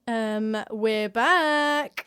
We're back.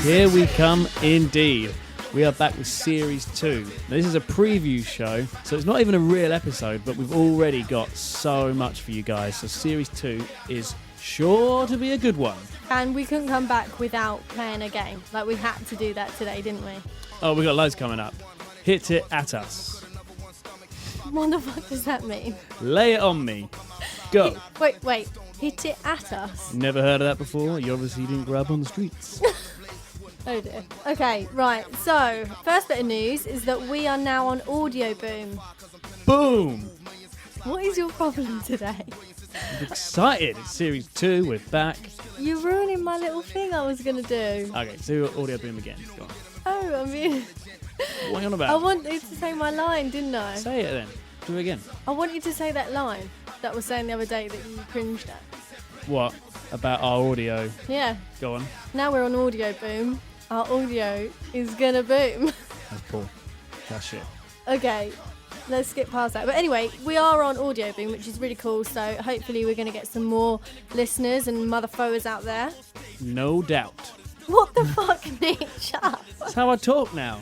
Here we come indeed. We are back with Series 2. Now, this is a preview show, so it's not even a real episode, but we've already got so much for you guys. So Series 2 is sure to be a good one. And we couldn't come back without playing a game. Like, we had to do that today, didn't we? Oh, we got loads coming up. Hit it at us. What the fuck does that mean? Lay it on me. Go. Wait. Hit it at us? Never heard of that before? You obviously didn't grow up on the streets. Oh dear. Okay, right. So, first bit of news is that we are now on Audio Boom. Boom! What is your problem today? I'm excited. It's Series 2. We're back. You're ruining my little thing I was going to do. Okay, so Audio Boom again. Go on. Oh, I mean... What are you on about? I wanted to say my line, didn't I? Say it then. Do it again. I want you to say that line that I was saying the other day that you cringed at. What? About our audio? Yeah. Go on. Now we're on Audio Boom. Our audio is gonna boom. That's Paul. That's shit. Okay, let's skip past that. But anyway, we are on Audio Boom, which is really cool. So hopefully we're going to get some more listeners and motherfuckers out there. No doubt. What the fuck, Nick? Shut up. That's how I talk now.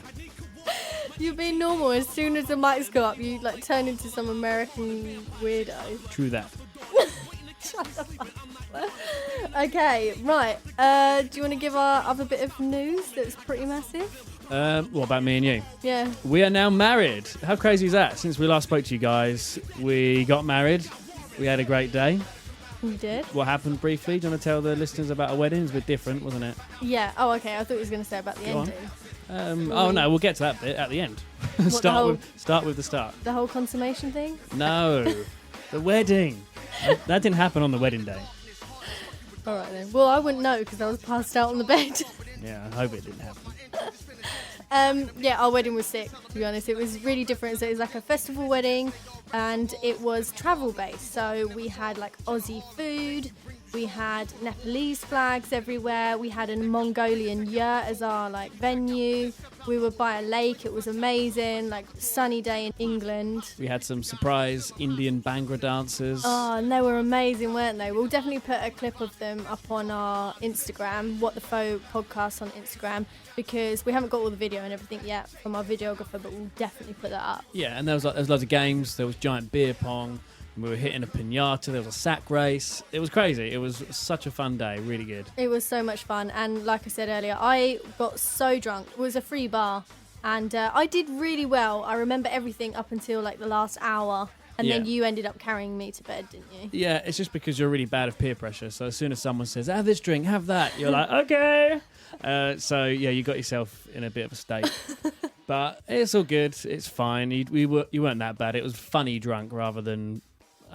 You're being normal. As soon as the mics go up, you like turn into some American weirdo. True that. Shut the fuck up. Okay, right. Do you want to give our other bit of news that's pretty massive? What about me and you? Yeah. We are now married. How crazy is that? Since we last spoke to you guys, we got married. We had a great day. You did? What happened briefly? Do you want to tell the listeners about a wedding? It was a bit different, wasn't it? Yeah. Oh, okay. I thought you was going to say about the Go on. ending. Oh no, we'll get to that bit at the end. What, start with the start. The whole consummation thing? No, the wedding. That didn't happen on the wedding day. All right then. Well, I wouldn't know because I was passed out on the bed. Yeah, I hope it didn't happen. Yeah, our wedding was sick, to be honest. It was really different. So it was like a festival wedding and it was travel based. So we had like Aussie food, we had Nepalese flags everywhere, we had a Mongolian yurt as our like venue. We were by a lake, it was amazing, like sunny day in England. We had some surprise Indian Bhangra dancers. Oh, and they were amazing, weren't they? We'll definitely put a clip of them up on our Instagram, What the Faux podcast on Instagram, because we haven't got all the video and everything yet from our videographer, but we'll definitely put that up. Yeah, and there was loads of games. There was giant beer pong. We were hitting a piñata. There was a sack race. It was crazy. It was such a fun day. Really good. It was so much fun. And like I said earlier, I got so drunk. It was a free bar. And I did really well. I remember everything up until like the last hour. And then you ended up carrying me to bed, didn't you? Yeah, it's just because you're really bad at peer pressure. So as soon as someone says, have this drink, have that, you're like, okay. So, yeah, you got yourself in a bit of a state. But it's all good. It's fine. You weren't that bad. It was funny drunk rather than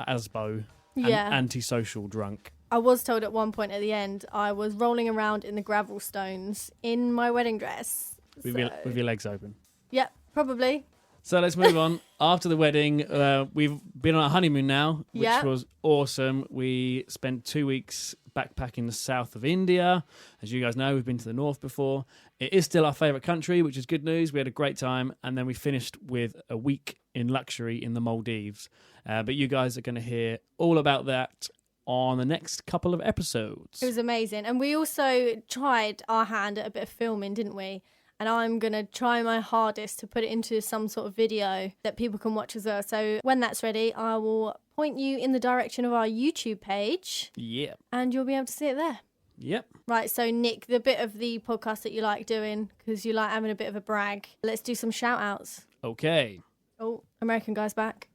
Asbo, antisocial drunk. I was told at one point at the end I was rolling around in the gravel stones in my wedding dress. With your legs open. Yep, probably. So let's move on. After the wedding, we've been on a honeymoon now, which was awesome. We spent 2 weeks backpacking the south of India. As you guys know, we've been to the north before. It is still our favourite country, which is good news. We had a great time. And then we finished with a week in luxury in the Maldives. But you guys are going to hear all about that on the next couple of episodes. It was amazing. And we also tried our hand at a bit of filming, didn't we? And I'm going to try my hardest to put it into some sort of video that people can watch as well. So when that's ready, I will point you in the direction of our YouTube page. Yeah. And you'll be able to see it there. Yep. Right, so Nick, the bit of the podcast that you like doing, because you like having a bit of a brag, let's do some shout-outs. Okay. Oh, American guy's back.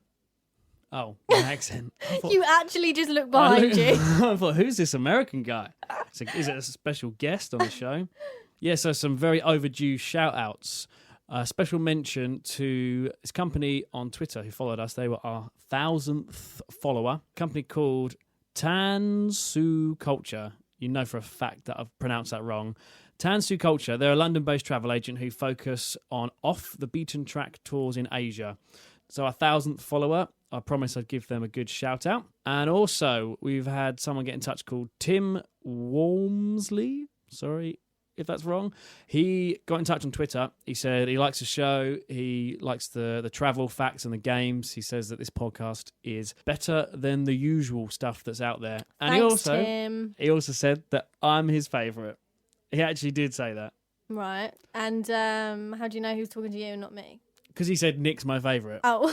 Oh, my accent. You actually just look behind you. I thought, who's this American guy? Is it a special guest on the show? Yeah, so some very overdue shout-outs. A special mention to this company on Twitter who followed us. They were our 1,000th follower, a company called Tansu Culture. You know for a fact that I've pronounced that wrong. Tansu Culture, they're a London-based travel agent who focus on off-the-beaten-track tours in Asia. So our 1,000th follower, I promised I'd give them a good shout-out. And also, we've had someone get in touch called Tim Walmsley. Sorry if that's wrong. He got in touch on Twitter. He said he likes the show. He likes the travel facts and the games. He says that this podcast is better than the usual stuff that's out there. And Thanks, Tim. He also said that I'm his favourite. He actually did say that. Right. And how do you know he was talking to you and not me? Because he said Nick's my favourite. Oh.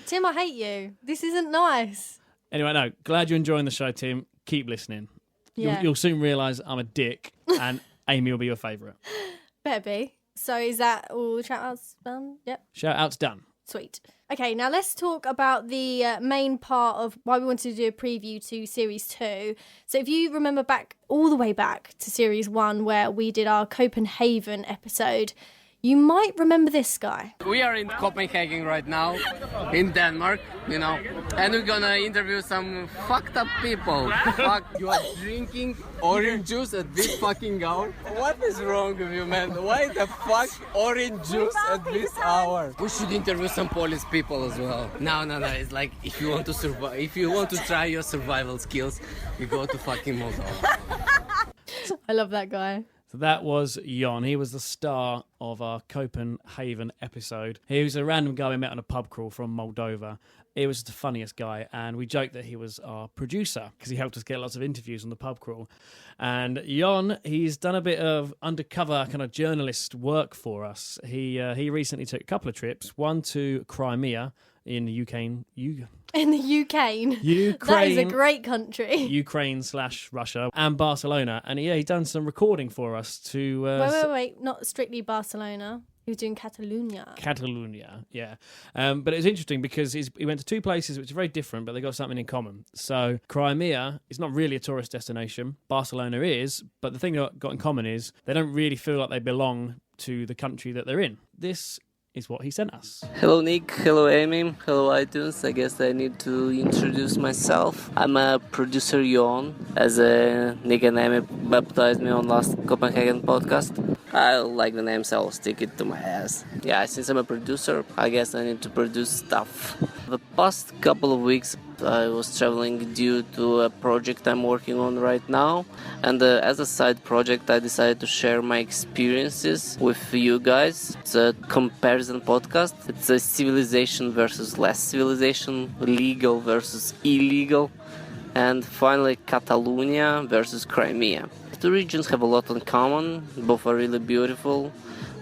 Tim, I hate you. This isn't nice. Anyway, no, glad you're enjoying the show, Tim. Keep listening. Yeah. You'll soon realise I'm a dick and Amy will be your favourite. Better be. So is that all the shout-outs done? Yep. Shout-outs done. Sweet. Okay, now let's talk about the main part of why we wanted to do a preview to Series 2. So if you remember all the way back to Series 1 where we did our Copenhagen episode, you might remember this guy. We are in Copenhagen right now, in Denmark, and we're gonna interview some fucked up people. Fuck, you are drinking orange juice at this fucking hour? What is wrong with you, man? Why the fuck orange juice at this hour? We should interview some Polish people as well. No, it's like if you want to survive, if you want to try your survival skills, you go to fucking Moldova. I love that guy. So that was Jon. He was the star of our Copenhagen episode. He was a random guy we met on a pub crawl from Moldova. He was the funniest guy, and we joked that he was our producer because he helped us get lots of interviews on the pub crawl. And Jon, he's done a bit of undercover kind of journalist work for us. He recently took a couple of trips, one to Crimea in the UK. In the Ukraine. That is a great country. Ukraine/Russia and Barcelona. And he's done some recording for us to... Wait. Not strictly Barcelona. He was doing Catalunya. Catalunya, yeah. But it was interesting because he went to two places which are very different, but they got something in common. So Crimea is not really a tourist destination. Barcelona is. But the thing they got in common is they don't really feel like they belong to the country that they're in. This is what he sent us. Hello Nick, hello Amy, hello iTunes. I guess I need to introduce myself. I'm a producer Jon, as Nick and Amy baptized me on last Copenhagen podcast. I like the name, so I'll stick it to my ass. Yeah, since I'm a producer, I guess I need to produce stuff. The past couple of weeks I was traveling due to a project I'm working on right now, and as a side project I decided to share my experiences with you guys. It's a comparison podcast. It's a civilization versus less civilization, legal versus illegal, and finally Catalunya versus Crimea. The two regions have a lot in common. Both are really beautiful,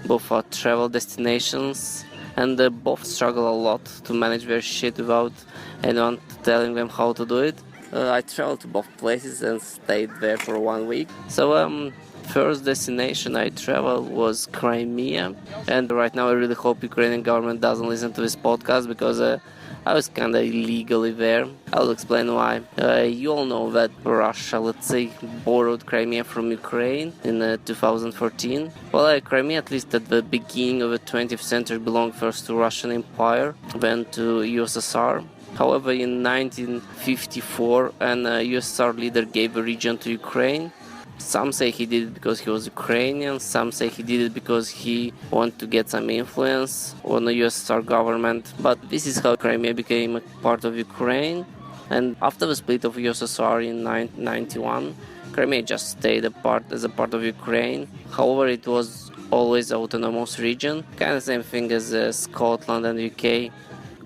both are travel destinations, and they both struggle a lot to manage their shit without anyone telling them how to do it. I traveled to both places and stayed there for 1 week. So first destination I traveled was Crimea, and right now I really hope Ukrainian government doesn't listen to this podcast because I was kinda illegally there. I'll explain why. You all know that Russia, let's say, borrowed Crimea from Ukraine in 2014. Well, Crimea, at least at the beginning of the 20th century, belonged first to Russian Empire, then to USSR. However, in 1954, an USSR leader gave the region to Ukraine. Some say he did it because he was Ukrainian, some say he did it because he wanted to get some influence on the USSR government. But this is how Crimea became a part of Ukraine. And after the split of USSR in 1991, Crimea just stayed as a part of Ukraine. However, it was always an autonomous region, kind of same thing as Scotland and UK.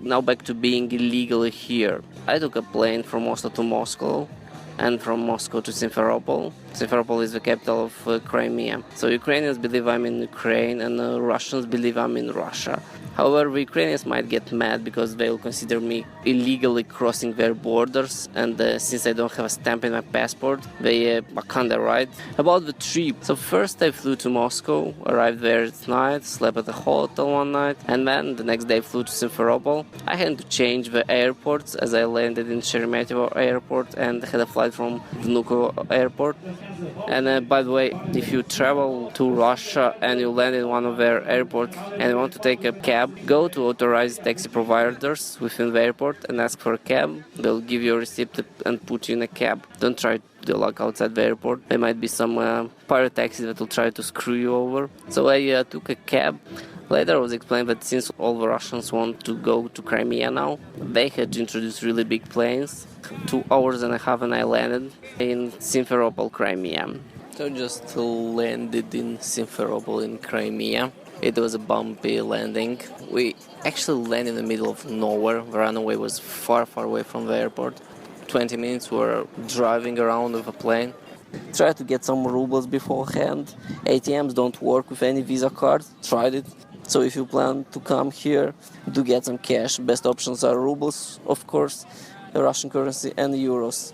Now back to being illegally here. I took a plane from Oslo to Moscow, and from Moscow to Simferopol. Simferopol is the capital of Crimea. So Ukrainians believe I'm in Ukraine, and Russians believe I'm in Russia. However, the Ukrainians might get mad because they'll consider me illegally crossing their borders, and since I don't have a stamp in my passport, they are kinda right. About the trip, so first I flew to Moscow, arrived there at night, slept at a hotel one night, and then the next day flew to Simferopol. I had to change the airports as I landed in Sheremetyevo airport and had a flight from Vnukovo airport. And by the way, if you travel to Russia and you land in one of their airports and you want to take a cab, go to authorized taxi providers within the airport and ask for a cab. They'll give you a receipt and put you in a cab. Don't try the luck outside the airport. There might be some pirate taxis that will try to screw you over. So I took a cab. Later I was explained that since all the Russians want to go to Crimea now, they had to introduce really big planes. 2 hours and a half and I landed in Simferopol, Crimea. So just landed in Simferopol in Crimea. It was a bumpy landing. We actually landed in the middle of nowhere. The runway was far away from the airport. 20 minutes we were driving around with a plane. Tried to get some rubles beforehand. ATMs don't work with any Visa cards. Tried it. So if you plan to come here to get some cash, best options are rubles, of course, Russian currency and euros.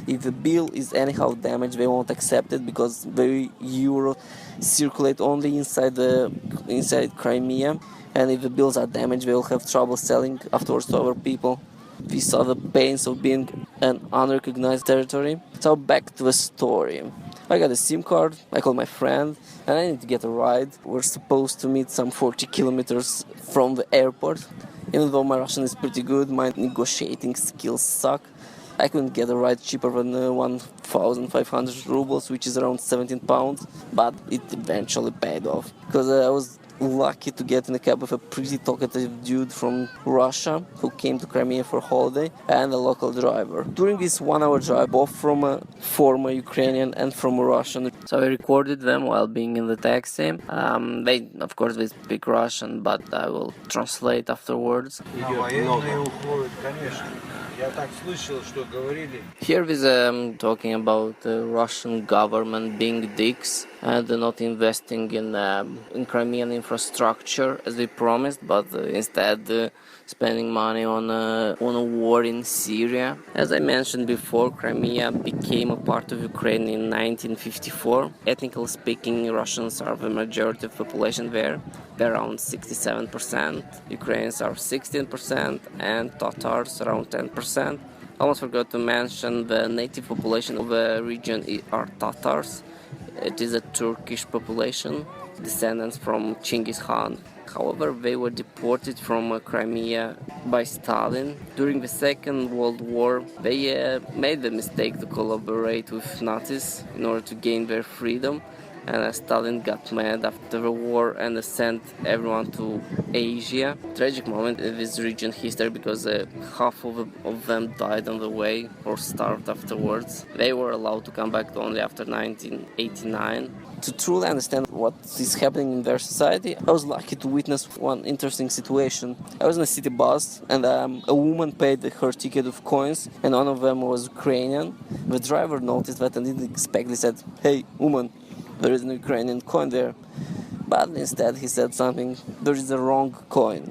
If the bill is anyhow damaged, they won't accept it because the euro circulate only inside Crimea, and if the bills are damaged, they will have trouble selling afterwards to other people. We saw the pains of being an unrecognized territory. So back to the story. I got a SIM card, I called my friend, and I need to get a ride. We're supposed to meet some 40 kilometers from the airport. Even though my Russian is pretty good, my negotiating skills suck. I couldn't get a ride cheaper than 1,500 rubles, which is around 17 pounds, but it eventually paid off. Because I was lucky to get in a cab with a pretty talkative dude from Russia who came to Crimea for a holiday and a local driver. During this 1 hour drive, both from a former Ukrainian and from a Russian. So I recorded them while being in the taxi. They, of course, they speak Russian, but I will translate afterwards. Here is talking about the Russian government being dicks and not investing in Crimean infrastructure as they promised, but instead spending money on a war in Syria. As I mentioned before, Crimea became a part of Ukraine in 1954. Ethnically speaking, Russians are the majority of the population there. They're around 67%. Ukrainians are 16% and Tatars around 10%. I almost forgot to mention the native population of the region are Tatars. It is a Turkish population, descendants from Genghis Khan. However, they were deported from Crimea by Stalin. During the Second World War, they made the mistake to collaborate with Nazis in order to gain their freedom. And Stalin got mad after the war and sent everyone to Asia. Tragic moment in this region history because half of them died on the way or starved afterwards. They were allowed to come back only after 1989. To truly understand what is happening in their society, I was lucky to witness one interesting situation. I was in a city bus and a woman paid her ticket with coins and one of them was Ukrainian. The driver noticed that and didn't expect. He said, "Hey, woman, there is an Ukrainian coin there." But instead he said something, there is a wrong coin.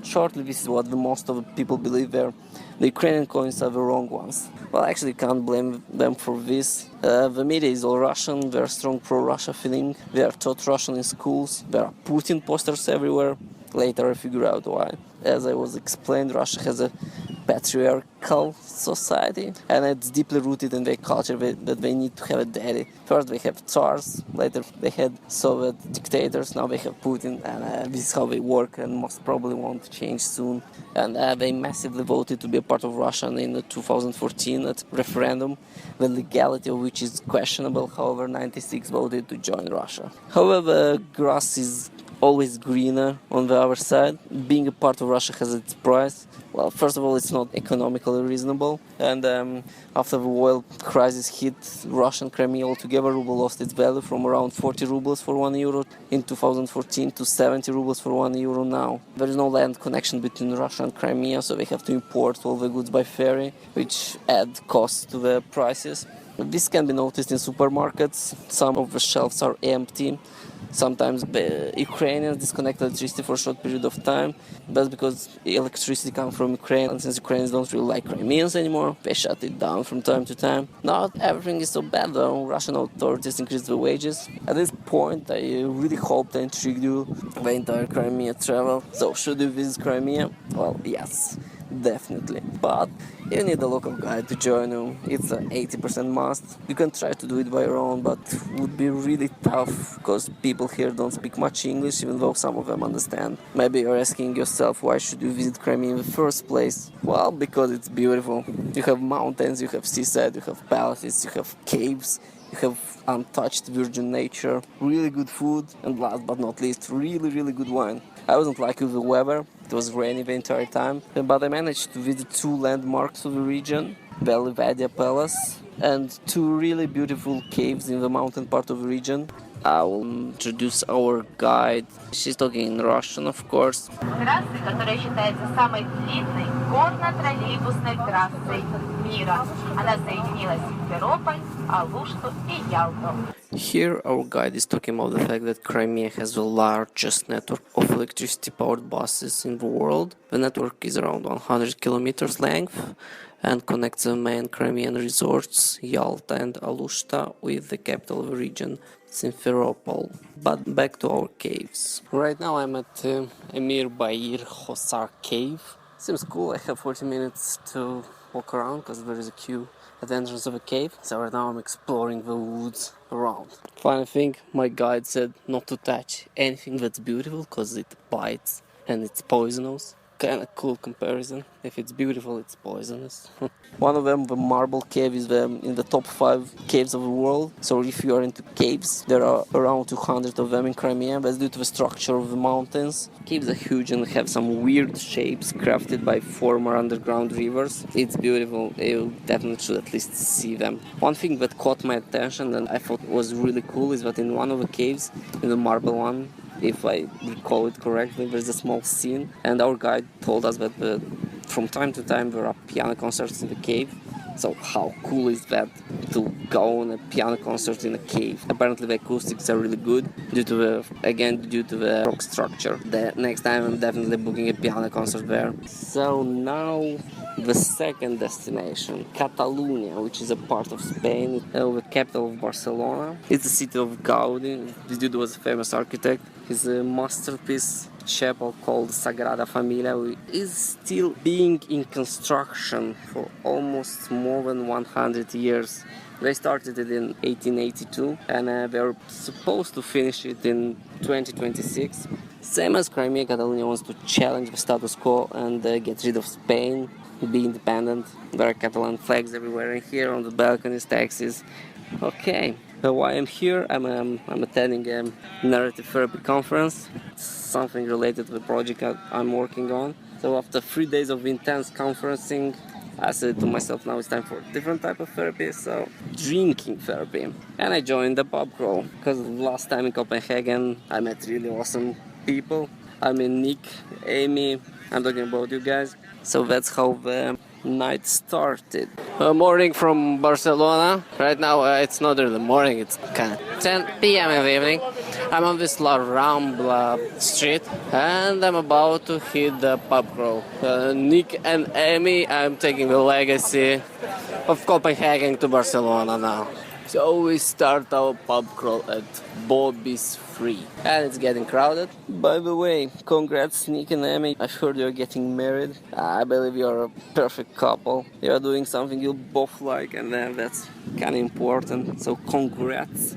Shortly, this is what the most of the people believe there. The Ukrainian coins are the wrong ones. Well, I actually can't blame them for this. The media is all Russian, they are strong pro-Russia feeling, they are taught Russian in schools, there are Putin posters everywhere. Later I figured out why. As I was explained, Russia has a patriarchal society and it's deeply rooted in their culture that they need to have a daddy. First they have Tsars, later they had Soviet dictators, now they have Putin, and this is how they work and most probably won't change soon. And they massively voted to be a part of Russia in the 2014 referendum, the legality of which is questionable. However, 96 voted to join Russia. However, grass is always greener on the other side. Being a part of Russia has its price. Well, first of all, it's not economically reasonable. And after the oil crisis hit Russia and Crimea altogether, ruble lost its value from around 40 rubles for 1 euro in 2014 to 70 rubles for 1 euro now. There is no land connection between Russia and Crimea, so they have to import all the goods by ferry, which add costs to the prices. This can be noticed in supermarkets. Some of the shelves are empty. Sometimes the Ukrainians disconnect electricity for a short period of time. That's because electricity comes from Ukraine, and since Ukrainians don't really like Crimeans anymore, they shut it down from time to time. Not everything is so bad though. Russian authorities increased the wages. At this point, I really hope I intrigued you the entire Crimea travel. So, should you visit Crimea? Well, yes, definitely. But You need a local guide to join you. It's an 80% must. You can try to do it by your own, but it would be really tough because people here don't speak much English, even though some of them understand. Maybe you're asking yourself, why should you visit Crimea in the first place? Well, because it's beautiful. You have mountains, you have seaside, you have palaces, you have caves, you have untouched virgin nature, really good food, and last but not least, really good wine. I wasn't lucky with the weather. It was rainy the entire time, but I managed to visit 2 landmarks of the region, Belvedere Palace and 2 really beautiful caves in the mountain part of the region. I will introduce our guide. She's talking in Russian, of course. Трассы, которая считается самой длинной горно-троллейбусной трассой мира. Она соединила Симферополь, Алушту и Ялту. Here our guide is talking about the fact that Crimea has the largest network of electricity-powered buses in the world. The network is around 100 kilometers length and connects the main Crimean resorts, Yalta and Alushta, with the capital of the region, Simferopol. But back to our caves. Right now I'm at Emir Bair Hosar cave. Seems cool. I have 40 minutes to walk around because there is a queue at the entrance of a cave. So right now I'm exploring the woods around. Funny thing, my guide said not to touch anything that's beautiful because it bites and it's poisonous. Kind of cool comparison. If it's beautiful, it's poisonous. One of them, the Marble Cave, is in the top 5 caves of the world. So if you are into caves, there are around 200 of them in Crimea. That's due to the structure of the mountains. Caves are huge and have some weird shapes crafted by former underground rivers. It's beautiful. You definitely should at least see them. One thing that caught my attention and I thought was really cool is that in one of the caves, in the marble one, if I recall it correctly, there's a small scene, and our guide told us that from time to time there are piano concerts in the cave. So how cool is that to go on a piano concert in a cave? Apparently the acoustics are really good due to the rock structure. The next time I'm definitely booking a piano concert there. So now the second destination, Catalunya, which is a part of Spain, the capital of Barcelona. It's the city of Gaudi. This dude was a famous architect. His masterpiece chapel called Sagrada Familia is still being in construction for almost more than 100 years. They started it in 1882 and they were supposed to finish it in 2026. Same as Crimea, Catalunya wants to challenge the status quo and get rid of Spain, be independent. There are Catalan flags everywhere, and here on the balconies, taxis. Okay, why I'm here? I'm attending a narrative therapy conference, something related to the project I'm working on. So after 3 days of intense conferencing, I said to myself, now it's time for a different type of therapy, so drinking therapy. And I joined the pub crawl, because last time in Copenhagen I met really awesome people. I mean Nick, Amy, I'm talking about you guys. So that's how the night started. Morning from Barcelona. Right now it's not really morning, it's kind of 10 p.m. in the evening. I'm on this La Rambla street and I'm about to hit the pub crawl. Nick and Amy, I'm taking the legacy of Copenhagen to Barcelona now. So we start our pub crawl at Bobby's Free. And it's getting crowded. By the way, congrats Nick and Amy. I've heard you're getting married. I believe you're a perfect couple. You're doing something you both like and that's kind of important. So congrats.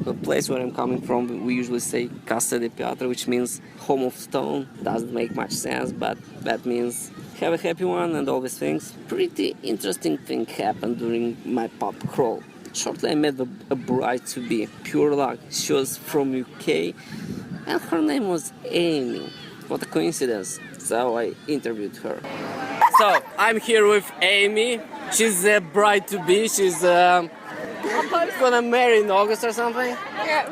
The place where I'm coming from, we usually say Casa de Piatra, which means home of stone. Doesn't make much sense, but that means have a happy one and all these things. Pretty interesting thing happened during my pub crawl. Shortly I met a bride-to-be, pure luck. She was from UK and her name was Amy. What a coincidence. So I interviewed her. So I'm here with Amy. She's a bride-to-be. She's gonna marry in August or something. Yeah.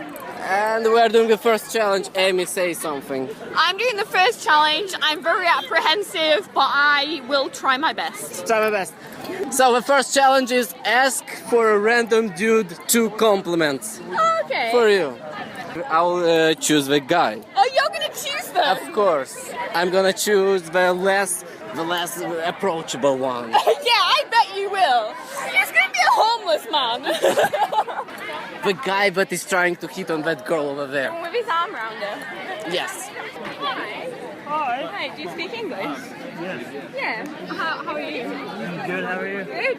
And we're doing the first challenge. Amy, say something. I'm doing the first challenge. I'm very apprehensive, but I will try my best. Try my best. So the first challenge is ask for a random dude 2 compliments. Okay. For you. I'll choose the guy. Oh, you're gonna choose them? Of course. I'm gonna choose the less approachable one. Yeah, I bet you will. He's gonna be a homeless man. The guy that is trying to hit on that girl over there. With his arm around her. Yes. Hi. Hi. Hi, do you speak English? Yes. Yeah. How are you? I'm good. How are you? Good.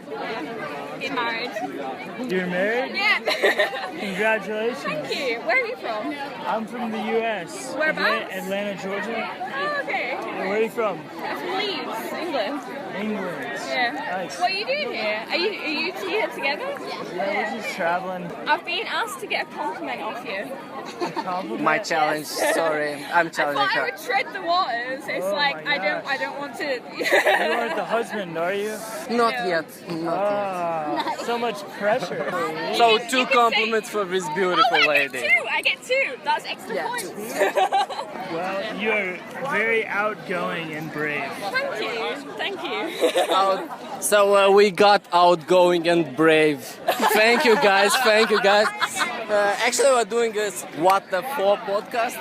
Get married. You're married? Yeah. Congratulations. Thank you. Where are you from? I'm from the U.S. Whereabouts? Atlanta, Georgia. Oh, okay. And where are you from? I'm from Leeds, England. England. Yeah. Nice. What are you doing here? Are you two here together? Yeah, we're just traveling. I've been asked to get a compliment off you. Compliment. My challenge. Sorry, I'm I challenging thought I her. would tread the waters. It's Oh like my I don't want to. You aren't the husband, are you? Not No. yet. Ah, so much pressure. So You two can compliments for this beautiful I lady. get two. That's extra Yeah, points. Well, you are very outgoing and brave. Thank you. Thank you. So we got outgoing and brave. Thank you guys. Thank you guys. Actually, we're doing this What the For podcast.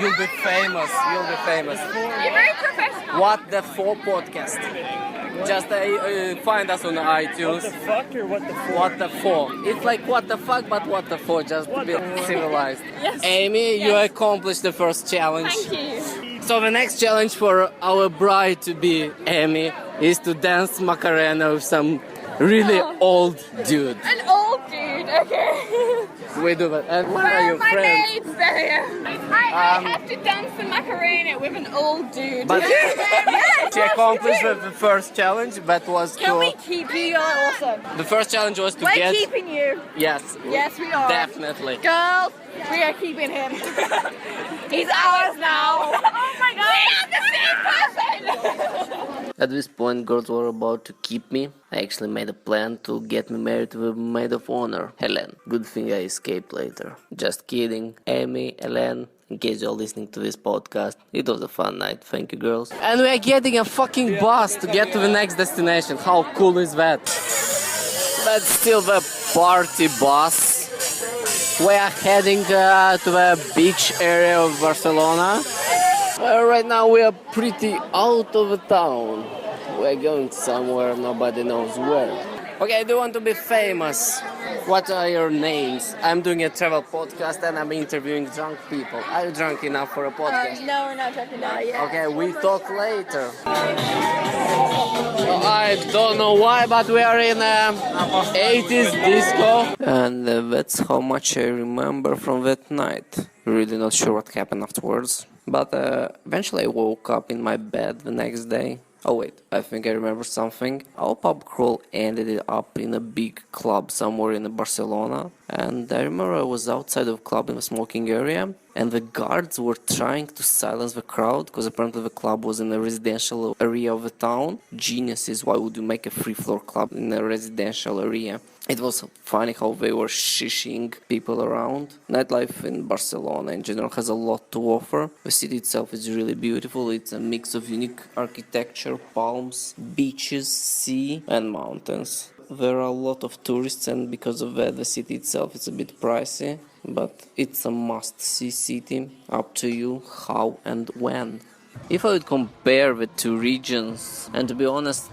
You'll be famous. You'll be famous. You're very professional. What the For podcast. Just find us on What iTunes. the fuck or what the fuck? What the For. It's like what the fuck, but what the for, just to What be the- civilized. Yes. Amy, you Yes. accomplished the first challenge. Thank you. So the next challenge for our bride to be Amy is to dance Macarena with some really old dude. An old dude. Okay. We do that. And where Where are are your my friends? maids? There you are. I have to dance the Macarena with an old dude. But yes, she accomplished the first challenge, that was Can we to... keep you? You're awesome. The first challenge was to We're get... keeping you. Yes. Yes, we are. Definitely. Girls, we are keeping him. He's ours now. Oh my god. We are the same person. At this point, girls were about to keep me. I actually made a plan to get me married to a maid of honor, Helen. Good thing I escaped later. Just kidding. Amy, Helen, in case you're listening to this podcast, it was a fun night. Thank you, girls. And we are getting a fucking bus to get to the next destination. How cool is that? That's still the party bus. We are heading to the beach area of Barcelona. Right now we are pretty out of the town. We're going somewhere nobody knows where. Okay, I do want to be famous. What are your names? I'm doing a travel podcast and I'm interviewing drunk people. Are you drunk enough for a podcast? No, we're not talking about it yet. Okay, we talk later. I don't know why, but we are in 80s disco. And that's how much I remember from that night. Really not sure what happened afterwards. But eventually I woke up in my bed the next day. Oh wait, I think I remember something. Our pub crawl ended up in a big club somewhere in Barcelona. And I remember I was outside of the club in the smoking area. And the guards were trying to silence the crowd because apparently the club was in a residential area of the town. Geniuses, why would you make a free floor club in a residential area? It was funny how they were shishing people around. Nightlife in Barcelona in general has a lot to offer. The city itself is really beautiful. It's a mix of unique architecture, palms, beaches, sea and mountains. There are a lot of tourists and because of that the city itself is a bit pricey. But it's a must-see city. Up to you how and when. If I would compare the two regions, and to be honest,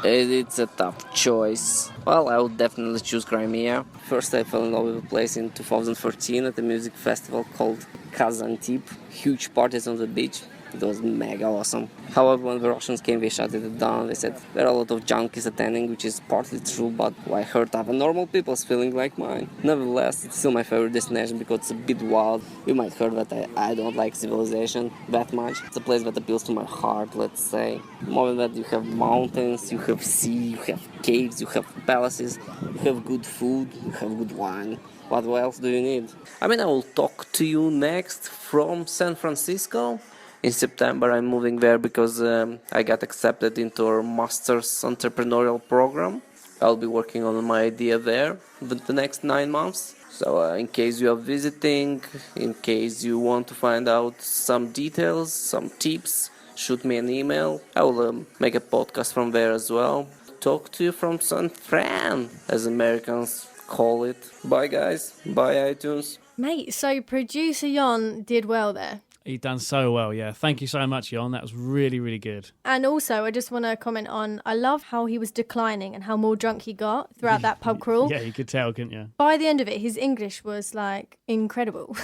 it's a tough choice. Well, I would definitely choose Crimea. First I fell in love with a place in 2013 at a music festival called Kazantip. Huge parties on the beach. It was mega awesome. However, when the Russians came, they shut it down. They said there are a lot of junkies attending, which is partly true, but I heard other normal people feeling like mine. Nevertheless, it's still my favorite destination because it's a bit wild. You might heard that I don't like civilization that much. It's a place that appeals to my heart, let's say. More than that, you have mountains, you have sea, you have caves, you have palaces, you have good food, you have good wine. What else do you need? I mean, I will talk to you next from San Francisco. In September I'm moving there because I got accepted into our master's entrepreneurial program. I'll be working on my idea there the next 9 months. So in case you are visiting, in case you want to find out some details, some tips, shoot me an email. I will make a podcast from there as well. Talk to you from San Fran, as Americans call it. Bye guys, bye iTunes. Mate, so producer Jon did well there. He's done so well, yeah. Thank you so much, Jon. That was really, really good. And also, I just want to comment on, I love how he was declining and how more drunk he got throughout that pub crawl. Yeah, you could tell, couldn't you? By the end of it, his English was like incredible.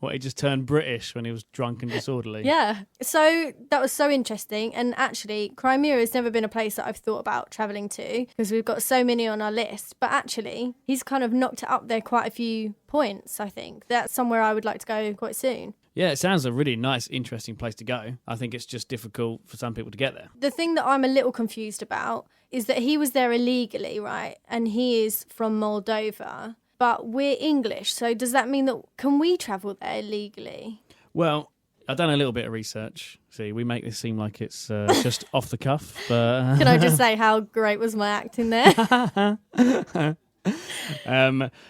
What, he just turned British when he was drunk and disorderly? Yeah. So that was so interesting. And actually, Crimea has never been a place that I've thought about travelling to because we've got so many on our list. But actually, he's kind of knocked it up there quite a few points, I think. That's somewhere I would like to go quite soon. Yeah, it sounds a really nice, interesting place to go. I think it's just difficult for some people to get there. The thing that I'm a little confused about is that he was there illegally, right? And he is from Moldova, but we're English. So does that mean that can we travel there legally? Well, I've done a little bit of research. See, we make this seem like it's just off the cuff. But Can I just say how great was my acting there?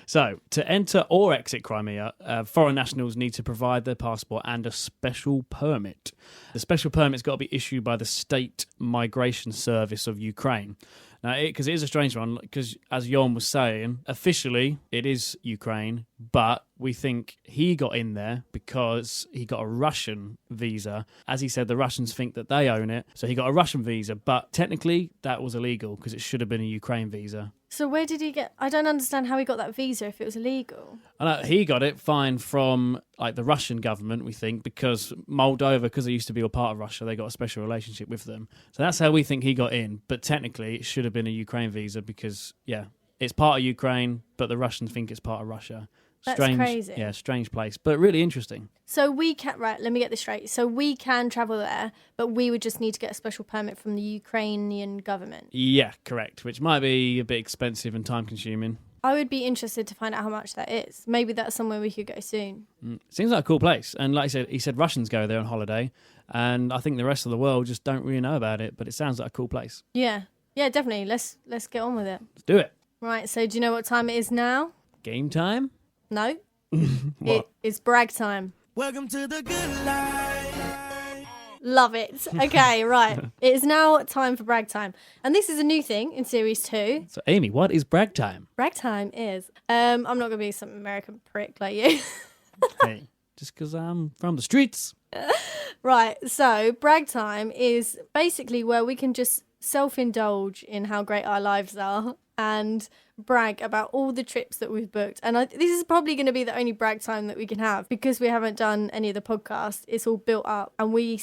So, to enter or exit Crimea, foreign nationals need to provide their passport and a special permit. The special permit's got to be issued by the State Migration Service of Ukraine. Now, because it is a strange one, because as Jon was saying, officially it is Ukraine, but we think he got in there because he got a Russian visa. As he said, the Russians think that they own it, so he got a Russian visa, but technically that was illegal because it should have been a Ukraine visa. So where did he get... I don't understand how he got that visa if it was illegal. I know he got it fine from like the Russian government, we think, because Moldova, because they used to be a part of Russia, they got a special relationship with them. So that's how we think he got in. But technically, it should have been a Ukraine visa because, yeah, it's part of Ukraine, but the Russians think it's part of Russia. That's crazy. Yeah, strange place, but really interesting. So we can... Right, let me get this straight. So we can travel there, but we would just need to get a special permit from the Ukrainian government. Yeah, correct, which might be a bit expensive and time-consuming. I would be interested to find out how much that is. Maybe that's somewhere we could go soon. Seems like a cool place. And like I said, he said Russians go there on holiday, and I think the rest of the world just don't really know about it, but it sounds like a cool place. Yeah. Yeah, definitely. Let's get on with it. Let's do it. Right, so do you know what time it is now? Game time? No. What? It's brag time. Welcome to the good life. Love it. Okay, right. It is now time for brag time. And this is a new thing in series 2. So, Amy, what is brag time? Brag time is... I'm not going to be some American prick like you. Hey, just because I'm from the streets. Right, so brag time is basically where we can just self-indulge in how great our lives are and brag about all the trips that we've booked. And this is probably going to be the only brag time that we can have because we haven't done any of the podcasts. It's all built up and we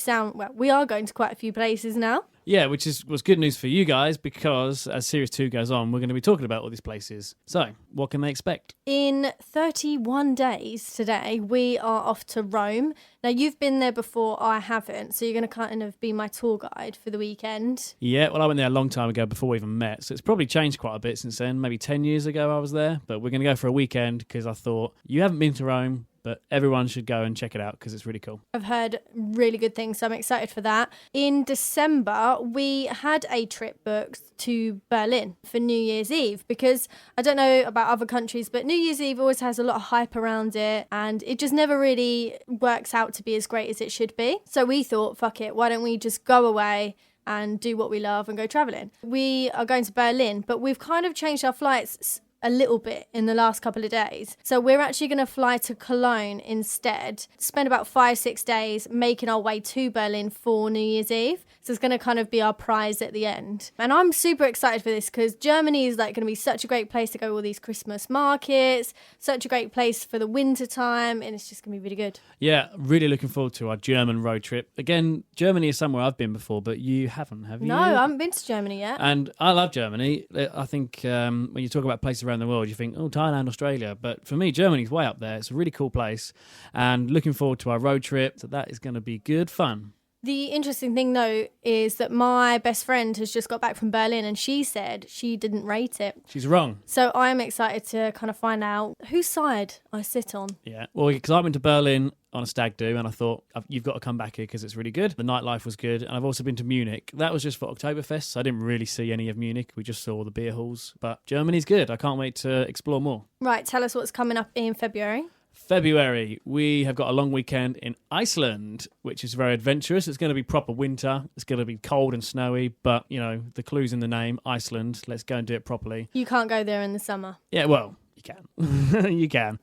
are going to quite a few places now. Yeah, which was good news for you guys because as Series 2 goes on, we're going to be talking about all these places. So, what can they expect? In 31 days today, we are off to Rome. Now, you've been there before, I haven't, so you're going to kind of be my tour guide for the weekend. Yeah, well, I went there a long time ago before we even met, so it's probably changed quite a bit since then. Maybe 10 years ago I was there, but we're going to go for a weekend because I thought, you haven't been to Rome, but everyone should go and check it out because it's really cool. I've heard really good things, so I'm excited for that. In December, we had a trip booked to Berlin for New Year's Eve because I don't know about other countries, but New Year's Eve always has a lot of hype around it and it just never really works out to be as great as it should be. So we thought, fuck it, why don't we just go away and do what we love and go travelling? We are going to Berlin, but we've kind of changed our flights a little bit in the last couple of days. So we're actually going to fly to Cologne instead, spend about 5-6 days making our way to Berlin for New Year's Eve. So it's going to kind of be our prize at the end. And I'm super excited for this because Germany is like going to be such a great place to go to all these Christmas markets, such a great place for the winter time, and it's just going to be really good. Yeah, really looking forward to our German road trip. Again, Germany is somewhere I've been before, but you haven't, have you? No, I haven't been to Germany yet. And I love Germany. I think when you talk about places around the world, you think, oh, Thailand, Australia. But for me, Germany's way up there. It's a really cool place. And looking forward to our road trip. So that is going to be good fun. The interesting thing, though, is that my best friend has just got back from Berlin and she said she didn't rate it. She's wrong. So I'm excited to kind of find out whose side I sit on. Yeah, well, because I went to Berlin on a stag do and I thought, you've got to come back here because it's really good. The nightlife was good. And I've also been to Munich. That was just for Oktoberfest, so I didn't really see any of Munich. We just saw the beer halls. But Germany's good. I can't wait to explore more. Right, tell us what's coming up in February. February, we have got a long weekend in Iceland, which is very adventurous. It's going to be proper winter. It's going to be cold and snowy, but, you know, the clue's in the name, Iceland. Let's go and do it properly. You can't go there in the summer. Yeah, well, you can. You can.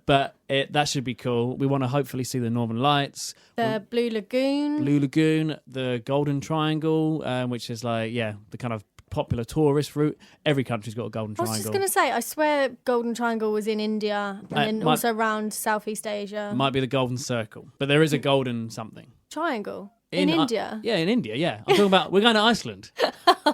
But that should be cool. We want to hopefully see the Northern Lights. The Blue Lagoon. Blue Lagoon, the Golden Triangle, which is like, the kind of popular tourist route. Every country's got a Golden I was Triangle. just going to say, I swear Golden Triangle was in India and then also around Southeast Asia. Might be the Golden Circle. But there is a golden something. Triangle? In India? Yeah, in India, yeah. I'm talking about, we're going to Iceland.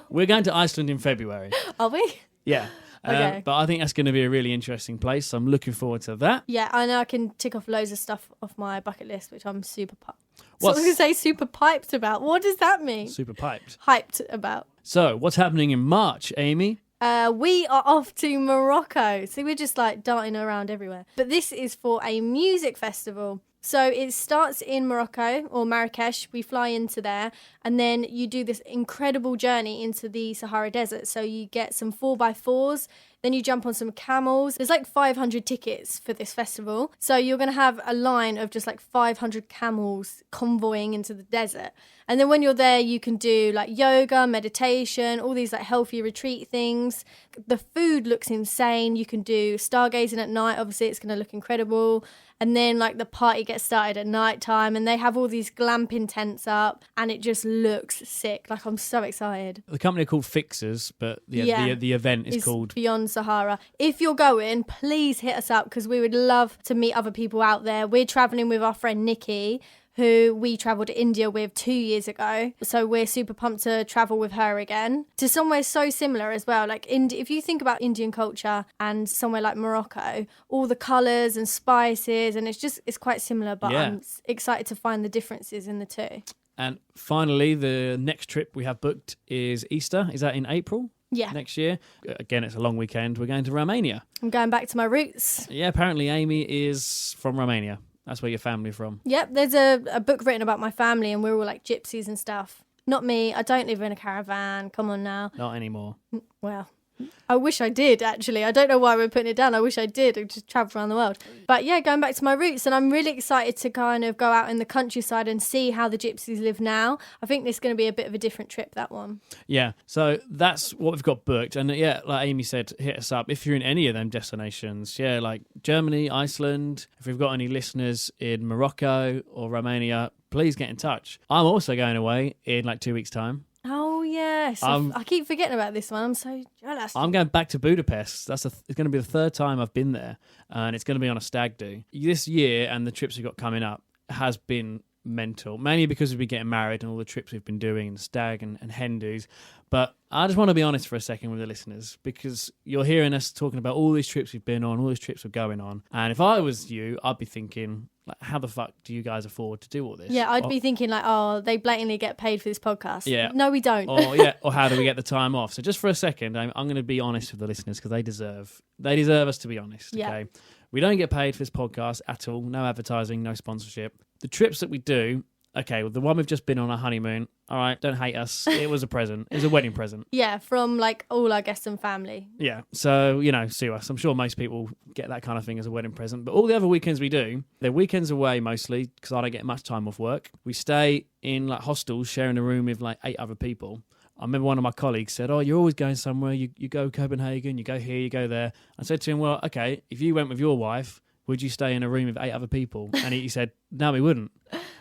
We're going to Iceland in February. Are we? Yeah. Okay. But I think that's going to be a really interesting place. So I'm looking forward to that. Yeah, I know I can tick off loads of stuff off my bucket list, which I'm super So I was going to say super piped about. What does that mean? Super piped. Hyped about. So what's happening in March, Amy? We are off to Morocco. So we're just like darting around everywhere. But this is for a music festival. So it starts in Morocco or Marrakesh. We fly into there and then you do this incredible journey into the Sahara Desert. So you get some 4x4s, then you jump on some camels. There's like 500 tickets for this festival. So you're going to have a line of just like 500 camels convoying into the desert. And then when you're there, you can do like yoga, meditation, all these like healthy retreat things. The food looks insane. You can do stargazing at night. Obviously, it's going to look incredible. And then like the party gets started at night time and they have all these glamping tents up and it just looks sick. Like I'm so excited. The company are called Fixers, but the event is called Beyond Sahara. If you're going, please hit us up because we would love to meet other people out there. We're traveling with our friend Nikki, who we travelled to India with 2 years ago. So we're super pumped to travel with her again to somewhere so similar as well. Like if you think about Indian culture and somewhere like Morocco, all the colours and spices, and it's quite similar, but I'm excited to find the differences in the two. And finally, the next trip we have booked is Easter. Is that in April? Yeah. Next year. Again, it's a long weekend. We're going to Romania. I'm going back to my roots. Yeah, apparently Amy is from Romania. That's where your family from. Yep, there's a book written about my family and we're all like gypsies and stuff. Not me. I don't live in a caravan. Come on now. Not anymore. Well, I wish I did, actually. I don't know why we're putting it down. I wish I did. I just travel around the world. But yeah, going back to my roots, and I'm really excited to kind of go out in the countryside and see how the gypsies live now. I think this is going to be a bit of a different trip, that one. Yeah, so that's what we've got booked. And yeah, like Amy said, hit us up if you're in any of them destinations. Yeah, like Germany, Iceland. If we've got any listeners in Morocco or Romania, please get in touch. I'm also going away in like 2 weeks' time. Oh, yes. I keep forgetting about this one. I'm so jealous. I'm going back to Budapest. It's going to be the third time I've been there, and it's going to be on a stag do. This year and the trips we've got coming up has been mental, mainly because we've been getting married and all the trips we've been doing, and stag and hen dos. But I just want to be honest for a second with the listeners, because you're hearing us talking about all these trips we've been on, all these trips we're going on. And if I was you, I'd be thinking, like, how the fuck do you guys afford to do all this? Yeah, I'd be thinking like, oh, they blatantly get paid for this podcast. Yeah. No, we don't. Or how do we get the time off? So just for a second, I'm going to be honest with the listeners because they deserve us to be honest. Yeah. Okay, we don't get paid for this podcast at all. No advertising, no sponsorship. The trips that we do. Okay, well, the one we've just been on our honeymoon. All right, don't hate us. It was a present. It was a wedding present. Yeah, from like all our guests and family. Yeah, so, sue us. I'm sure most people get that kind of thing as a wedding present. But all the other weekends we do, they're weekends away mostly because I don't get much time off work. We stay in like hostels, sharing a room with like 8 other people. I remember one of my colleagues said, oh, you're always going somewhere. You go Copenhagen, you go here, you go there. I said to him, well, okay, if you went with your wife, would you stay in a room with 8 other people? And he said, no, we wouldn't.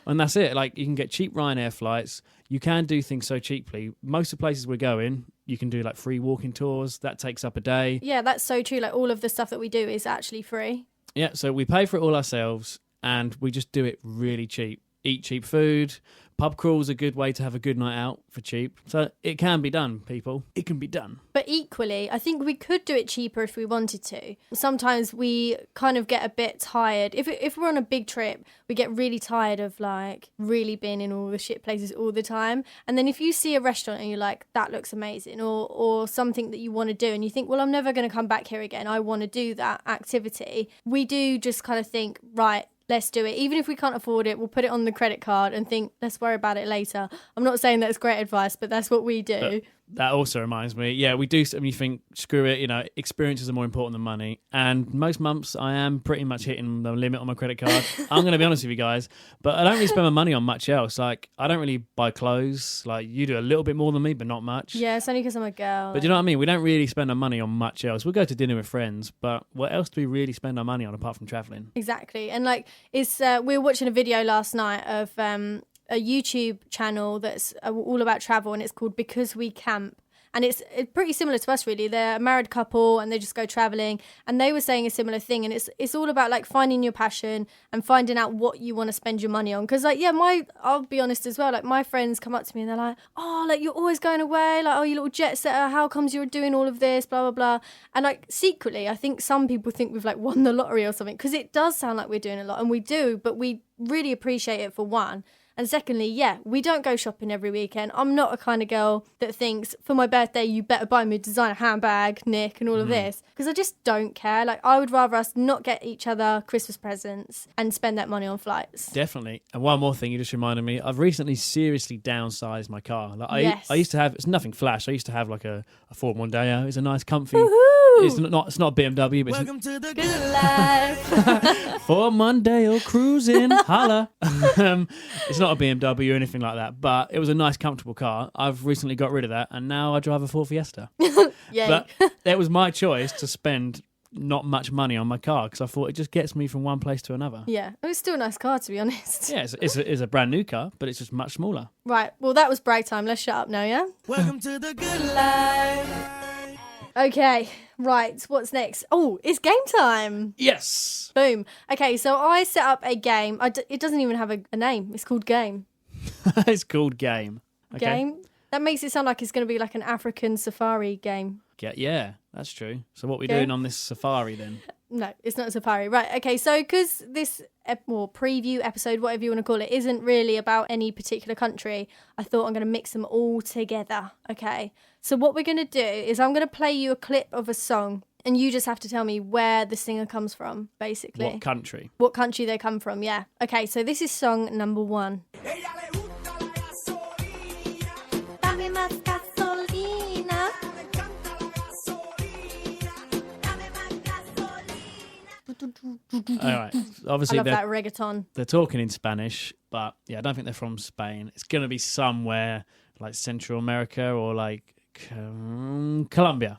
And that's it. Like, you can get cheap Ryanair flights. You can do things so cheaply. Most of the places we're going, you can do like free walking tours. That takes up a day. Yeah, that's so true. Like all of the stuff that we do is actually free. Yeah, so we pay for it all ourselves and we just do it really cheap. Eat cheap food. Pub crawl's a good way to have a good night out for cheap. So it can be done, people. It can be done. But equally, I think we could do it cheaper if we wanted to. Sometimes we kind of get a bit tired. If we're on a big trip, we get really tired of like really being in all the shit places all the time. And then if you see a restaurant and you're like, that looks amazing, or something that you want to do and you think, well, I'm never going to come back here again. I want to do that activity. We do just kind of think, right, let's do it. Even if we can't afford it, we'll put it on the credit card and think, let's worry about it later. I'm not saying that's great advice, but that's what we do. That also reminds me, yeah, we do. I mean, you think, screw it, experiences are more important than money. And most months, I am pretty much hitting the limit on my credit card. I'm going to be honest with you guys, but I don't really spend my money on much else. Like, I don't really buy clothes. Like, you do a little bit more than me, but not much. Yeah, it's only because I'm a girl. But you know what I mean? We don't really spend our money on much else. We'll go to dinner with friends, but what else do we really spend our money on apart from travelling? Exactly. And like, we were watching a video last night of a YouTube channel that's all about travel, and it's called Because We Camp. And it's pretty similar to us, really. They're a married couple and they just go traveling. And they were saying a similar thing. And it's all about like finding your passion and finding out what you want to spend your money on. Because like, yeah, I'll be honest as well. Like my friends come up to me and they're like, oh, like you're always going away. Like, oh, you little jet setter. How comes you're doing all of this? Blah, blah, blah. And like secretly, I think some people think we've like won the lottery or something. Because it does sound like we're doing a lot. And we do. But we really appreciate it for one. And secondly, yeah, we don't go shopping every weekend. I'm not a kind of girl that thinks, for my birthday, you better buy me a designer handbag, Nick, and all of this. Because I just don't care. Like, I would rather us not get each other Christmas presents and spend that money on flights. Definitely. And one more thing you just reminded me, I've recently seriously downsized my car. Like, Yes. I used to have, it's nothing flash, I used to have like a Ford Mondeo. It's a nice, comfy. Woohoo! It's not a BMW, but Welcome to the Good life. for Mondeo cruising, holla. It's not a BMW or anything like that, but it was a nice, comfortable car. I've recently got rid of that, and now I drive a Ford Fiesta. Yay. But it was my choice to spend not much money on my car because I thought it just gets me from one place to another. Yeah, it was still a nice car, to be honest. Yeah, it's a brand new car, but it's just much smaller. Right, well, that was brag time. Let's shut up now, yeah? Welcome to the good life. Okay, right, what's next? Oh, it's game time. Yes. Boom. Okay, so I set up a game. It doesn't even have a name. It's called Game. It's called Game. Okay. Game? That makes it sound like it's going to be like an African safari game. Yeah, that's true. So what are we Okay. doing on this safari then? No, it's not a safari. Right, okay, so because this preview episode, whatever you want to call it, isn't really about any particular country, I thought I'm going to mix them all together, okay? So what we're going to do is I'm going to play you a clip of a song, and you just have to tell me where the singer comes from, basically. What country? What country they come from, yeah. Okay, so this is song number 1. Dame más gasolina. All right. I Obviously, love that reggaeton. they're talking in Spanish, but yeah, I don't think they're from Spain. It's going to be somewhere like Central America or like Colombia.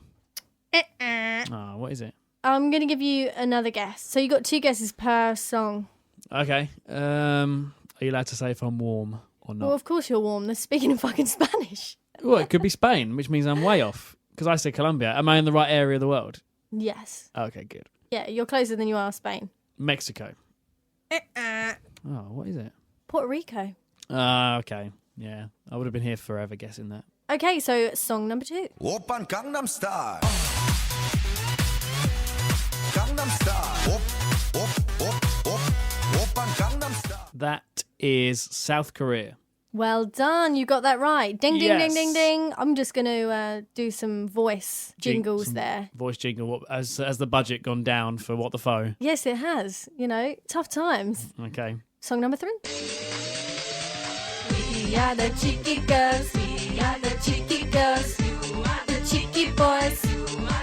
Oh, what is it? I'm going to give you another guess. So you got 2 guesses per song. Okay. Are you allowed to say if I'm warm or not? Well, of course you're warm. They're speaking in fucking Spanish. Well, it could be Spain, which means I'm way off because I said Colombia. Am I in the right area of the world? Yes. Okay, good. Yeah, you're closer than you are Spain. Mexico. Oh, what is it? Puerto Rico. Okay. Yeah, I would have been here forever guessing that. Okay, so song number 2. Oppan Gangnam Style. Gangnam Style. Oppan Gangnam Style. That is South Korea. Well done. You got that right. Ding, ding, Yes. ding, ding, ding. I'm just going to do some voice jingles Some there. Voice jingle. Has the budget gone down for What the Foe? Yes, it has. You know, tough times. Okay. Song number 3. We are the cheeky girls. We are the cheeky girls. The cheeky boys.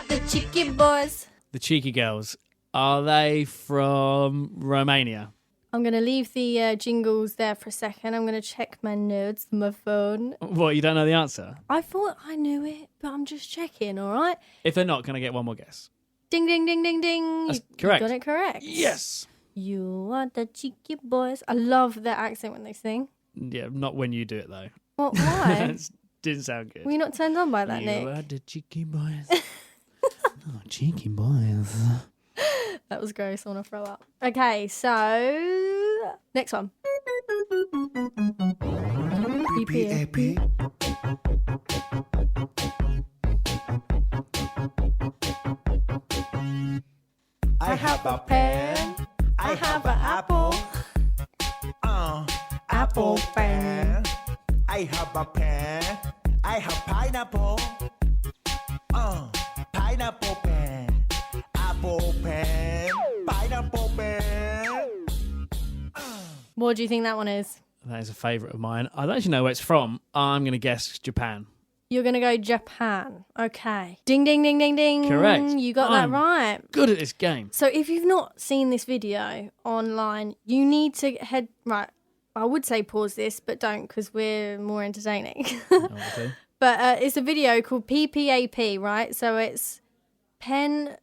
The cheeky boys. The Cheeky Girls. Are they from Romania? I'm going to leave the jingles there for a second. I'm going to check my notes, my phone. What, you don't know the answer? I thought I knew it, but I'm just checking, all right? If they're not, can I get one more guess? Ding, ding, ding, ding, ding. That's You correct. got it correct. Yes. You are the cheeky boys. I love their accent when they sing. Yeah, not when you do it, though. Well, why? It didn't sound good. Were you not turned on by that, You Nick? are the cheeky boys. Oh, cheeky boys. That was gross. I want to throw up. Okay, so next one. P-A-P. I have a pen. I have an apple. Apple pen. I have a pen. I have pineapple. Pineapple pen. Apple pen. Pineapple pen. What do you think that one is? That is a favourite of mine. I don't actually know where it's from. I'm going to guess Japan. You're going to go Japan. Okay. Ding, ding, ding, ding, ding. Correct. You got that right. Good at this game. So if you've not seen this video online, you need to head... Right. I would say pause this, but don't because we're more entertaining. Okay. But it's a video called PPAP, right? So it's pen...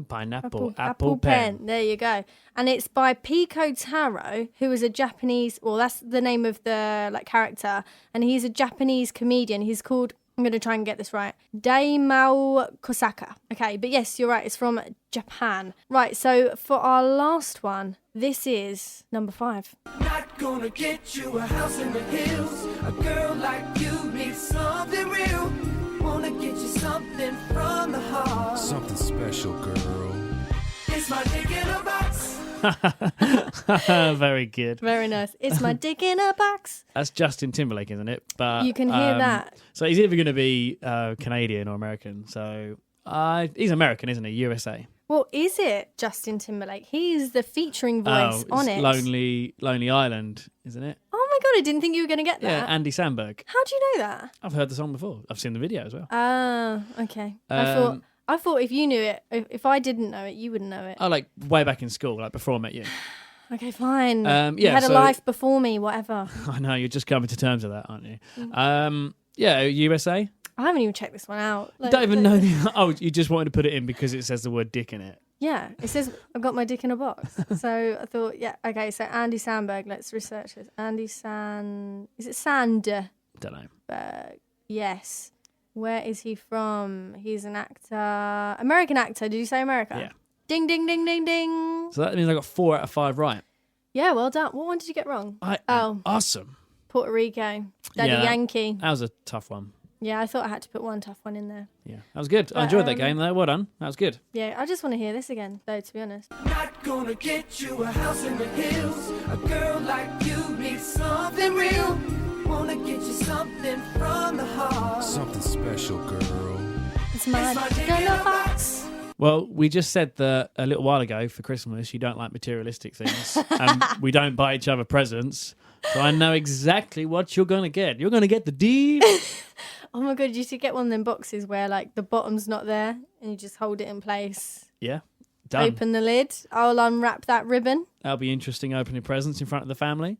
Pineapple, apple pen. There you go. And it's by Pico Taro, who is a Japanese... Well, that's the name of the character. And he's a Japanese comedian. He's called... I'm going to try and get this right. Daimao Kosaka. Okay, but yes, you're right. It's from Japan. Right, so for our last one, this is number 5. Not gonna get you a house in the hills. A girl like you needs something real. Wanna get you something from the heart. Something special, girl. It's my dick in a box. Very good. Very nice. It's my dick in a box. That's Justin Timberlake, isn't it? But you can hear that. So he's either going to be Canadian or American. So he's American, isn't he? USA. Well, is it Justin Timberlake? He's the featuring voice on it. Lonely Island, isn't it? Oh my God, I didn't think you were going to get that. Yeah, Andy Samberg. How do you know that? I've heard the song before. I've seen the video as well. Okay. I thought if you knew it, if I didn't know it, you wouldn't know it. Oh, like way back in school, like before I met you. Okay, fine. You Yeah, had a life before me, whatever. I know, you're just coming to terms with that, aren't you? Yeah, USA. I haven't even checked this one out. Don't even know. Oh, you just wanted to put it in because it says the word dick in it. Yeah, it says I've got my dick in a box. So I thought, yeah, okay. So Andy Samberg, let's research this. Is it Sandberg? Don't know. Yes. Where is he from? He's an actor, American actor. Did you say America? Yeah. Ding, ding, ding, ding, ding. So that means I got 4 out of 5 right. Yeah, well done. What one did you get wrong? Awesome. Puerto Rico, Daddy Yankee. That was a tough one. Yeah, I thought I had to put one tough one in there. Yeah, that was good. I enjoyed that game though. Well done. That was good. Yeah, I just want to hear this again, though, to be honest. Not gonna get you a house in the hills. A girl like you needs something real. Wanna get you something from the heart. Something special, girl. It's my dick in a box. Well, we just said that a little while ago for Christmas you don't like materialistic things and we don't buy each other presents. So I know exactly what you're going to get. You're going to get the D. Oh my God, you should get one of them boxes where the bottom's not there and you just hold it in place. Yeah, done. Open the lid. I'll unwrap that ribbon. That'll be interesting, opening presents in front of the family.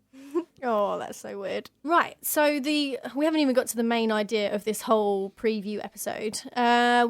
Oh, that's so weird. Right, so we haven't even got to the main idea of this whole preview episode.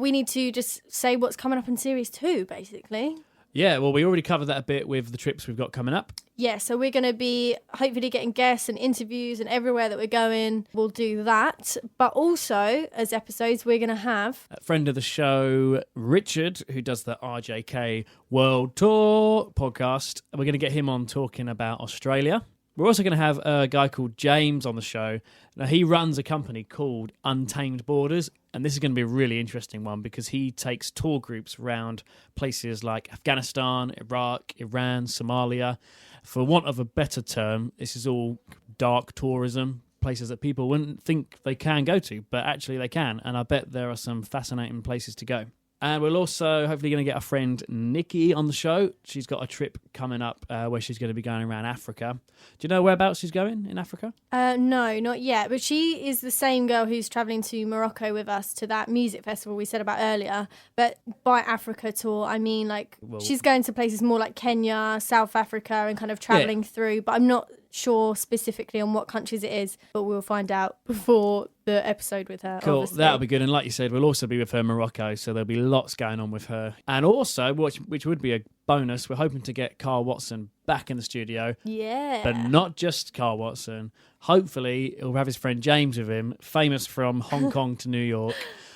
We need to just say what's coming up in Series 2, basically. Yeah, well, we already covered that a bit with the trips we've got coming up. Yeah, so we're going to be hopefully getting guests and interviews and everywhere that we're going, we'll do that. But also, as episodes, we're going to have... A friend of the show, Richard, who does the RJK World Tour podcast. We're going to get him on talking about Australia. We're also going to have a guy called James on the show. Now, he runs a company called Untamed Borders, and this is going to be a really interesting one because he takes tour groups around places like Afghanistan, Iraq, Iran, Somalia. For want of a better term, this is all dark tourism, places that people wouldn't think they can go to, but actually they can, and I bet there are some fascinating places to go. And we're also hopefully going to get our friend Nikki on the show. She's got a trip coming up where she's going to be going around Africa. Do you know whereabouts she's going in Africa? No, not yet. But she is the same girl who's travelling to Morocco with us to that music festival we said about earlier. But by Africa tour, I mean she's going to places more like Kenya, South Africa and kind of travelling through. But I'm not sure specifically on what countries it is, but we'll find out before the episode with her. Cool, obviously. That'll be good. And like you said, we'll also be with her in Morocco, so there'll be lots going on with her. And also, which would be a bonus, we're hoping to get Carl Watson back in the studio. Yeah. But not just Carl Watson. Hopefully, he'll have his friend James with him, famous from Hong Kong to New York.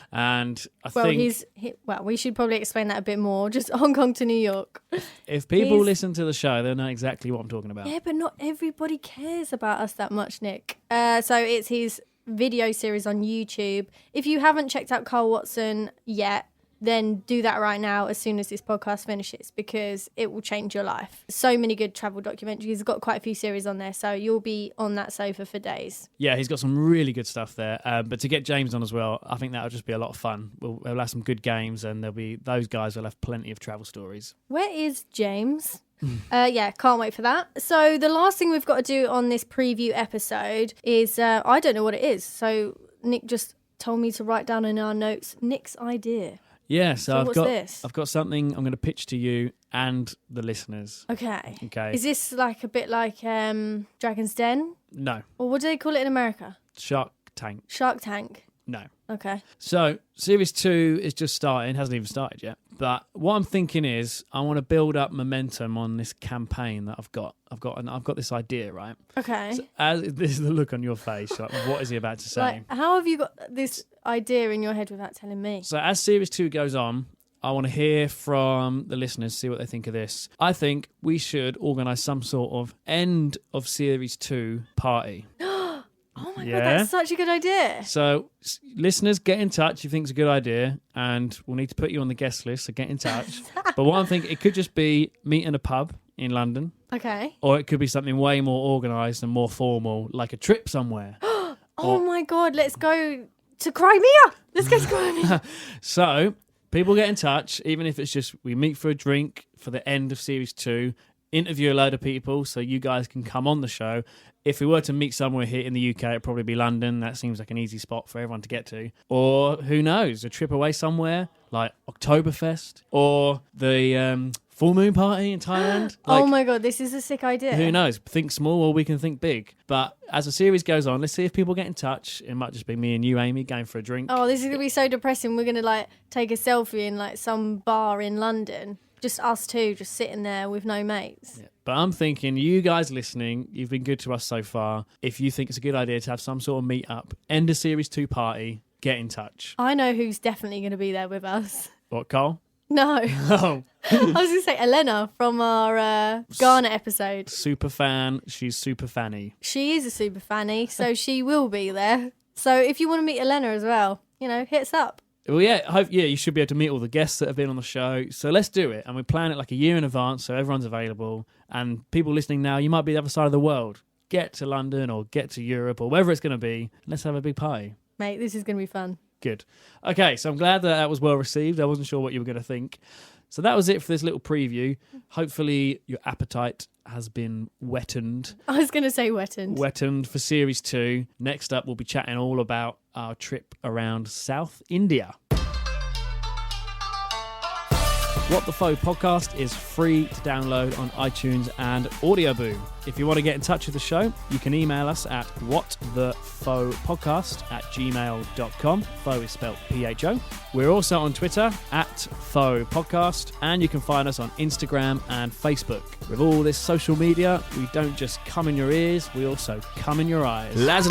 And I think... we should probably explain that a bit more. Just Hong Kong to New York. If people listen to the show, they'll know exactly what I'm talking about. Yeah, but not everybody cares about us that much, Nick. So it's his video series on YouTube. If you haven't checked out Carl Watson yet, then do that right now as soon as this podcast finishes because it will change your life. So many good travel documentaries. He's got quite a few series on there, so you'll be on that sofa for days. Yeah, he's got some really good stuff there. But to get James on as well, I think that'll just be a lot of fun. We'll have some good games and those guys will have plenty of travel stories. Where is James? Yeah, can't wait for that. So the last thing we've got to do on this preview episode is, I don't know what it is. So Nick, just told me to write down in our notes Nick's idea. Yeah, so what's this? I've got something I'm going to pitch to you and the listeners. Okay. Okay. Is this like a bit like Dragon's Den? No. Or what do they call it in America? Shark Tank. Shark Tank. No. Okay. So Series 2 is just starting, hasn't even started yet. But what I'm thinking is I want to build up momentum on this campaign that I've got. I've got this idea, right? Okay. So this is the look on your face. Like, what is he about to say? Like, how have you got this idea in your head without telling me? So as Series 2 goes on, I want to hear from the listeners, see what they think of this. I think we should organise some sort of end of Series 2 party. Oh my God, that's such a good idea. So, listeners, get in touch if you think it's a good idea, and we'll need to put you on the guest list, so get in touch. But what I'm thinking, it could just be meet in a pub in London. Okay. Or it could be something way more organised and more formal, like a trip somewhere. Oh my God, let's go to Crimea. Let's go to Crimea. So, people get in touch, even if it's just we meet for a drink for the end of Series 2, interview a load of people so you guys can come on the show. If we were to meet somewhere here in the UK, it'd probably be London. That seems like an easy spot for everyone to get to. Or who knows, a trip away somewhere like Oktoberfest or the full moon party in Thailand. Oh my God, this is a sick idea. Who knows? Think small or we can think big. But as the series goes on, let's see if people get in touch. It might just be me and you, Amy, going for a drink. Oh, this is going to be so depressing. We're going to like take a selfie in like some bar in London. Just us two, just sitting there with no mates. Yeah. But I'm thinking, you guys listening, you've been good to us so far. If you think it's a good idea to have some sort of meet-up, end of Series 2 party, get in touch. I know who's definitely going to be there with us. What, Cole? No. Oh. I was going to say Elena from our Ghana episode. Super fan. She's super fanny. She is a super fanny, so she will be there. So if you want to meet Elena as well, hit us up. Well, you should be able to meet all the guests that have been on the show. So let's do it. And we plan it like a year in advance so everyone's available. And people listening now, you might be the other side of the world. Get to London or get to Europe or wherever it's going to be. Let's have a big party. Mate, this is going to be fun. Good. Okay, so I'm glad that was well received. I wasn't sure what you were going to think. So that was it for this little preview. Hopefully your appetite has been whetted. I was going to say whetted. Whetted for Series 2. Next up, we'll be chatting all about our trip around South India. What the Faux podcast is free to download on iTunes and Audioboom. If you want to get in touch with the show, you can email us at whatthefauxpodcast@gmail.com. Faux is spelled PHO. We're also on Twitter @Faux Podcast, and you can find us on Instagram and Facebook. With all this social media, we don't just come in your ears, we also come in your eyes. Lads.